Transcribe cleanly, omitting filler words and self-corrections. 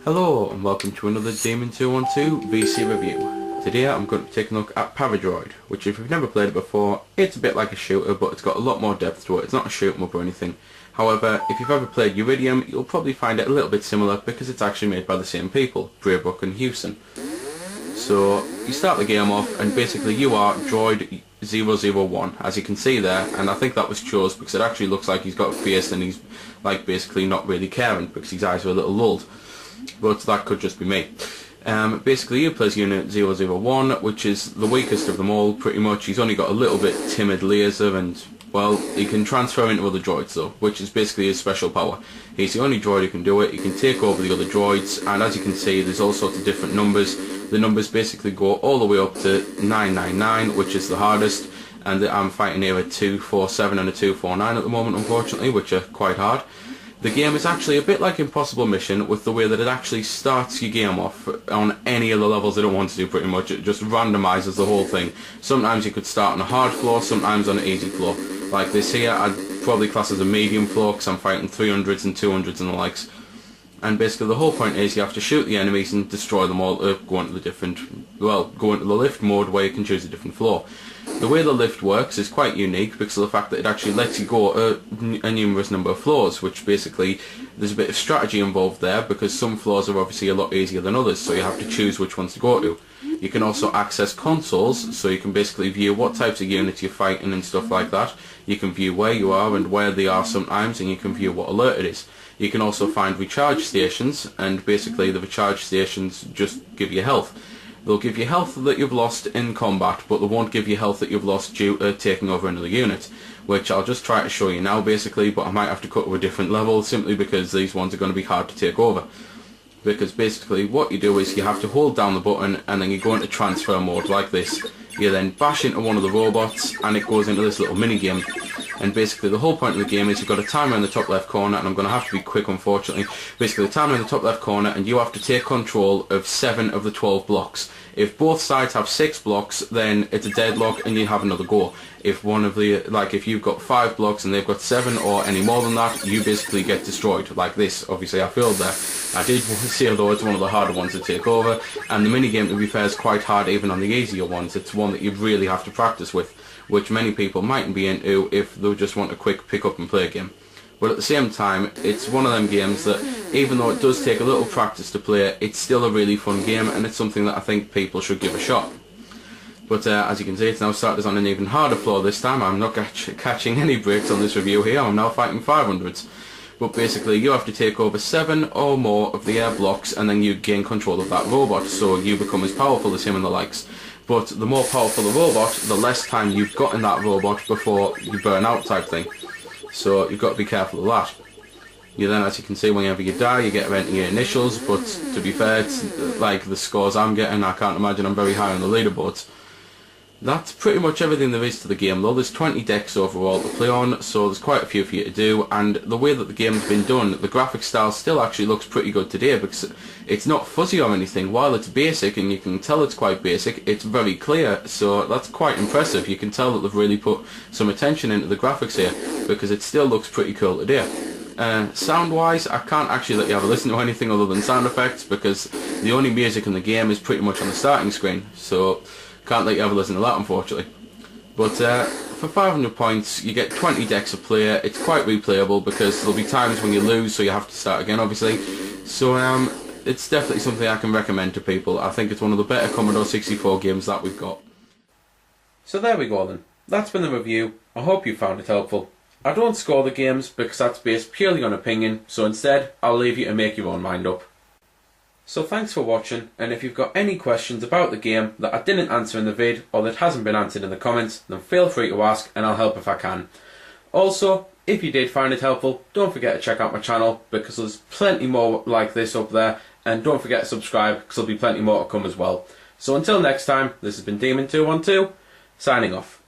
Hello and welcome to another Demon 212 VC review. Today I'm going to take a look at Paradroid, which if you've never played it before, it's a bit like a shooter but it's got a lot more depth to it. It's not a shoot 'em up or anything. However, if you've ever played Uridium, you'll probably find it a little bit similar because it's actually made by the same people, Braybrook and Houston. So you start the game off and basically you are Droid 001, as you can see there, and I think that was chose because it actually looks like he's got a face and he's like basically not really caring because his eyes are a little lulled. But that could just be me. Basically you play Unit 001, which is the weakest of them all pretty much. He's only got a little bit timid laser and, well, he can transfer into other droids though, which is basically his special power. He's the only droid who can do it. He can take over the other droids, and as you can see there's all sorts of different numbers. The numbers basically go all the way up to 999, which is the hardest, and I'm fighting here a 247 and a 249 at the moment unfortunately, which are quite hard. The game is actually a bit like Impossible Mission with the way that it actually starts your game off on any of the levels they don't want to do pretty much. It just randomises the whole thing. Sometimes you could start on a hard floor, sometimes on an easy floor. Like this here, I'd probably class as a medium floor because I'm fighting 300s and 200s and the likes. And basically the whole point is you have to shoot the enemies and destroy them all, go into the lift mode where you can choose a different floor. The way the lift works is quite unique because of the fact that it actually lets you go a numerous number of floors, which basically there's a bit of strategy involved there because some floors are obviously a lot easier than others, so you have to choose which ones to go to. You can also access consoles, so you can basically view what types of units you're fighting and stuff like that. You can view where you are and where they are sometimes, and you can view what alert it is. You can also find recharge stations, and basically the recharge stations just give you health. They'll give you health that you've lost in combat, but they won't give you health that you've lost due to taking over another unit, which I'll just try to show you now basically, but I might have to cut to a different level simply because these ones are going to be hard to take over. Because basically what you do is you have to hold down the button and then you go into transfer mode like this. You then bash into one of the robots and it goes into this little mini game. And basically the whole point of the game is you've got a timer in the top left corner, and I'm going to have to be quick unfortunately. Basically the timer in the top left corner, and you have to take control of 7 of the 12 blocks. If both sides have 6 blocks, then it's a deadlock and you have another go. If one of the, if you've got 5 blocks and they've got 7 or any more than that, you basically get destroyed like this. Obviously I failed there. I did say though it's one of the harder ones to take over, and the minigame to be fair is quite hard even on the easier ones. It's one that you really have to practice with, which many people mightn't be into if they just want a quick pick up and play game. But at the same time, it's one of them games that, even though it does take a little practice to play, it's still a really fun game, and it's something that I think people should give a shot. But as you can see, it's now started on an even harder floor this time. I'm not catching any breaks on this review here. I'm now fighting 500s. But basically, you have to take over 7 or more of the air blocks, and then you gain control of that robot, so you become as powerful as him and the likes. But the more powerful the robot, the less time you've got in that robot before you burn out type thing. So you've got to be careful of that. You then, as you can see, whenever you die, you get rent in your initials, but to be fair, it's like the scores I'm getting, I can't imagine I'm very high on the leaderboards. That's pretty much everything there is to the game though. There's 20 decks overall to play on, so there's quite a few for you to do, and the way that the game's been done, the graphic style still actually looks pretty good today because it's not fuzzy or anything. While it's basic, and you can tell it's quite basic, it's very clear, so that's quite impressive. You can tell that they've really put some attention into the graphics here because it still looks pretty cool today. Sound wise, I can't actually let you have a listen to anything other than sound effects because the only music in the game is pretty much on the starting screen, so can't let you have a listen to that unfortunately. But for 500 points you get 20 decks of player. It's quite replayable because there'll be times when you lose, so you have to start again obviously. So it's definitely something I can recommend to people. I think it's one of the better Commodore 64 games that we've got. So there we go then. That's been the review. I hope you found it helpful. I don't score the games because that's based purely on opinion, so instead I'll leave you to make your own mind up. So thanks for watching, and if you've got any questions about the game that I didn't answer in the vid or that hasn't been answered in the comments, then feel free to ask and I'll help if I can. Also, if you did find it helpful, don't forget to check out my channel because there's plenty more like this up there, and don't forget to subscribe because there'll be plenty more to come as well. So until next time, this has been Demon212, signing off.